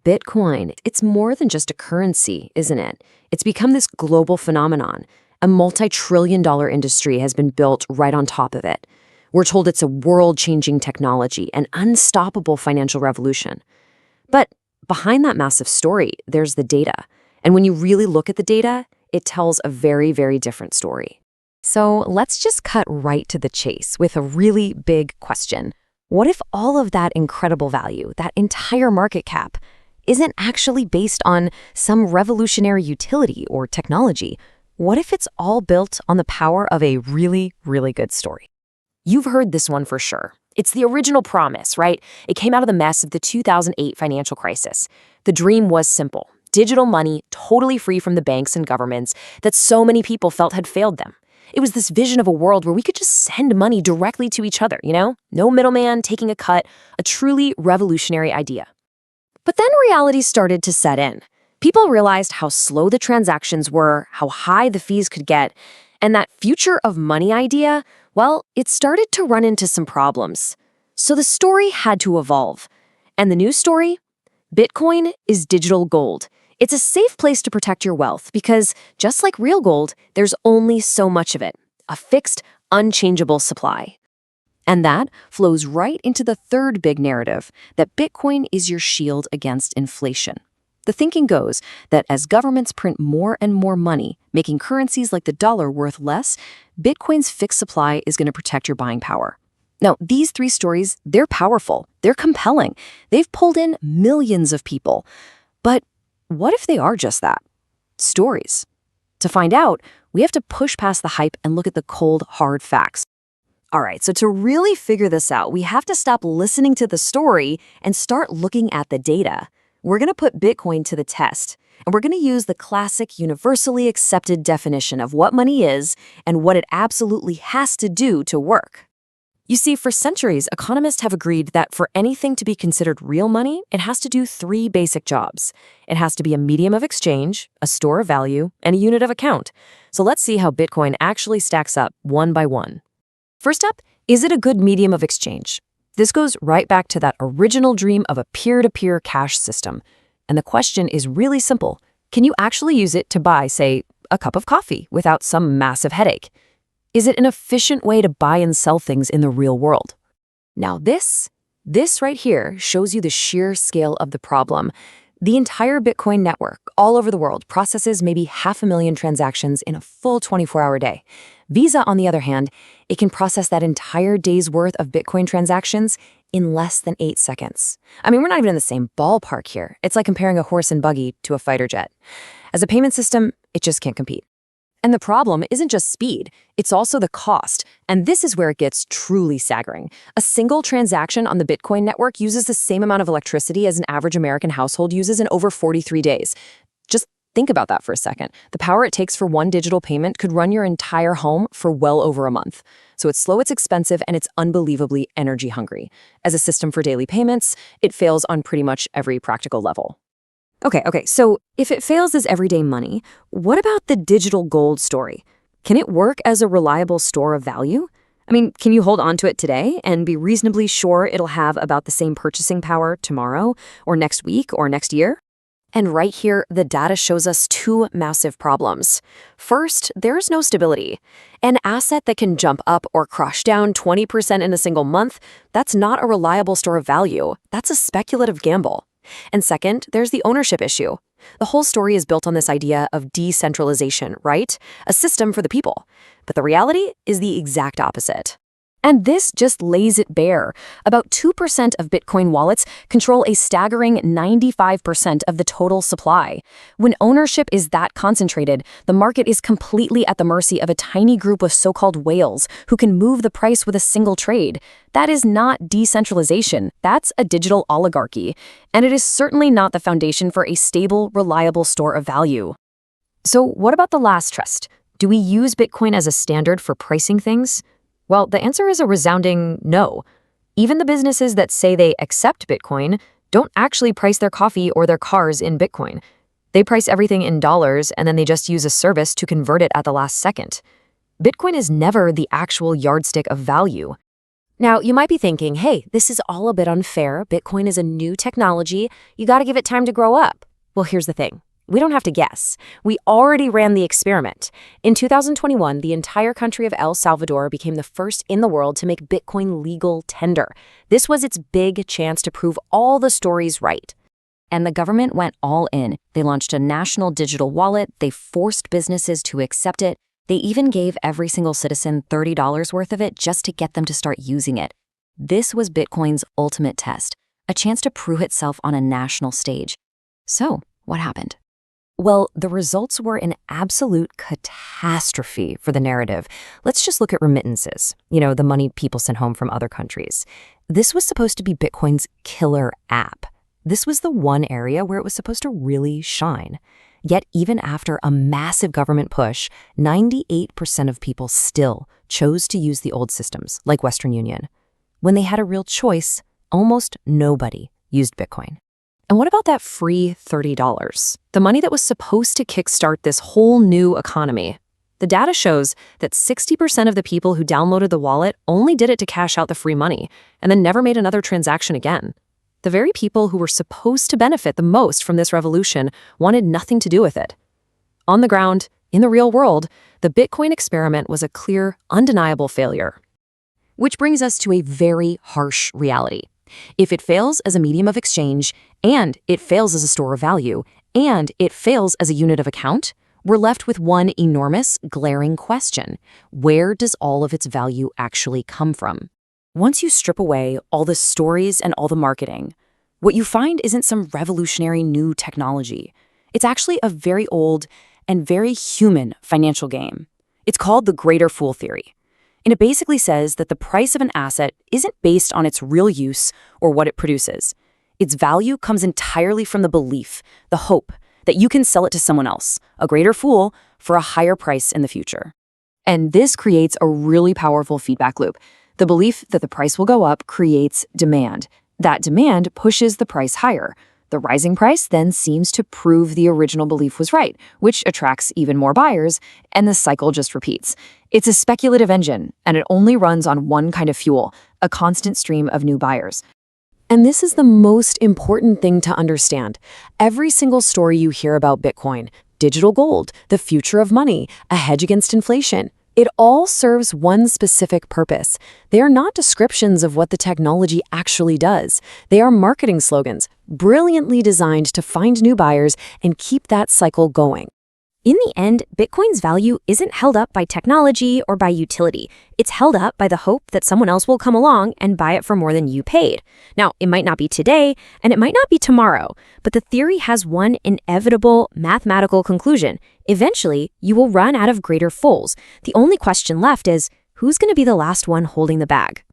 Bitcoin, it's more than just a currency, isn't it? It's become this global phenomenon. A multi-trillion-dollar industry has been built right on top of it. We're told it's a world-changing technology, an unstoppable financial revolution. But behind that massive story, there's the data. And when you really look at the data, it tells a very, very different story. So let's just cut right to the chase with a really big question. What if all of that incredible value, that entire market cap, isn't actually based on some revolutionary utility or technology? What if it's all built on the power of a really, really good story? You've heard this one for sure. It's the original promise, right? It came out of the mess of the 2008 financial crisis. The dream was simple: digital money, totally free from the banks and governments that so many people felt had failed them. It was this vision of a world where we could just send money directly to each other, No middleman taking a cut, a truly revolutionary idea. But then reality started to set in. People realized how slow the transactions were, how high the fees could get, and that future of money idea, well, it started to run into some problems. So the story had to evolve. And the new story? Bitcoin is digital gold. It's a safe place to protect your wealth because, just like real gold, there's only so much of it, a fixed, unchangeable supply. And that flows right into the third big narrative, that Bitcoin is your shield against inflation. The thinking goes that as governments print more and more money, making currencies like the dollar worth less, Bitcoin's fixed supply is going to protect your buying power. Now, these three stories, they're powerful, they're compelling, they've pulled in millions of people. But what if they are just that? Stories. To find out, we have to push past the hype and look at the cold, hard facts. All right, so to really figure this out, we have to stop listening to the story and start looking at the data. We're going to put Bitcoin to the test, and we're going to use the classic, universally accepted definition of what money is and what it absolutely has to do to work. You see, for centuries, economists have agreed that for anything to be considered real money, it has to do three basic jobs. It has to be a medium of exchange, a store of value, and a unit of account. So let's see how Bitcoin actually stacks up one by one. First up, is it a good medium of exchange? This goes right back to that original dream of a peer-to-peer cash system. And the question is really simple. Can you actually use it to buy, say, a cup of coffee without some massive headache? Is it an efficient way to buy and sell things in the real world? Now this right here shows you the sheer scale of the problem. The entire Bitcoin network all over the world processes maybe 500,000 transactions in a full 24-hour day. Visa, on the other hand, it can process that entire day's worth of Bitcoin transactions in less than 8 seconds. I mean, we're not even in the same ballpark here. It's like comparing a horse and buggy to a fighter jet. As a payment system, it just can't compete. And the problem isn't just speed, it's also the cost. And this is where it gets truly staggering. A single transaction on the Bitcoin network uses the same amount of electricity as an average American household uses in over 43 days. Just think about that for a second. The power it takes for one digital payment could run your entire home for well over a month. So it's slow, it's expensive, and it's unbelievably energy hungry. As a system for daily payments, it fails on pretty much every practical level. Okay, so if it fails as everyday money, what about the digital gold story? Can it work as a reliable store of value? I mean, can you hold on to it today and be reasonably sure it'll have about the same purchasing power tomorrow, or next week, or next year? And right here, the data shows us two massive problems. First, there's no stability. An asset that can jump up or crush down 20% in a single month, that's not a reliable store of value. That's a speculative gamble. And second, there's the ownership issue. The whole story is built on this idea of decentralization, right? A system for the people. But the reality is the exact opposite. And this just lays it bare. About 2% of Bitcoin wallets control a staggering 95% of the total supply. When ownership is that concentrated, the market is completely at the mercy of a tiny group of so-called whales who can move the price with a single trade. That is not decentralization. That's a digital oligarchy. And it is certainly not the foundation for a stable, reliable store of value. So what about the last trust? Do we use Bitcoin as a standard for pricing things? Well, the answer is a resounding no. Even the businesses that say they accept Bitcoin don't actually price their coffee or their cars in Bitcoin. They price everything in dollars and then they just use a service to convert it at the last second. Bitcoin is never the actual yardstick of value. Now, you might be thinking, hey, this is all a bit unfair. Bitcoin is a new technology. You got to give it time to grow up. Well, here's the thing. We don't have to guess. We already ran the experiment. In 2021, the entire country of El Salvador became the first in the world to make Bitcoin legal tender. This was its big chance to prove all the stories right. And the government went all in. They launched a national digital wallet. They forced businesses to accept it. They even gave every single citizen $30 worth of it just to get them to start using it. This was Bitcoin's ultimate test, a chance to prove itself on a national stage. So, what happened? Well, the results were an absolute catastrophe for the narrative. Let's just look at remittances, the money people sent home from other countries. This was supposed to be Bitcoin's killer app. This was the one area where it was supposed to really shine. Yet even after a massive government push, 98% of people still chose to use the old systems, like Western Union. When they had a real choice, almost nobody used Bitcoin. And what about that free $30? The money that was supposed to kickstart this whole new economy. The data shows that 60% of the people who downloaded the wallet only did it to cash out the free money and then never made another transaction again. The very people who were supposed to benefit the most from this revolution wanted nothing to do with it. On the ground, in the real world, the Bitcoin experiment was a clear, undeniable failure. Which brings us to a very harsh reality. If it fails as a medium of exchange, and it fails as a store of value, and it fails as a unit of account, we're left with one enormous, glaring question. Where does all of its value actually come from? Once you strip away all the stories and all the marketing, what you find isn't some revolutionary new technology. It's actually a very old and very human financial game. It's called the greater fool theory. And it basically says that the price of an asset isn't based on its real use or what it produces. Its value comes entirely from the belief, the hope, that you can sell it to someone else, a greater fool, for a higher price in the future. And this creates a really powerful feedback loop. The belief that the price will go up creates demand. That demand pushes the price higher. The rising price then seems to prove the original belief was right, which attracts even more buyers, and the cycle just repeats. It's a speculative engine, and it only runs on one kind of fuel, a constant stream of new buyers. And this is the most important thing to understand. Every single story you hear about Bitcoin, digital gold, the future of money, a hedge against inflation, it all serves one specific purpose. They are not descriptions of what the technology actually does. They are marketing slogans, brilliantly designed to find new buyers and keep that cycle going. In the end, Bitcoin's value isn't held up by technology or by utility. It's held up by the hope that someone else will come along and buy it for more than you paid. Now, it might not be today, and it might not be tomorrow, but the theory has one inevitable mathematical conclusion. Eventually, you will run out of greater fools. The only question left is, who's going to be the last one holding the bag?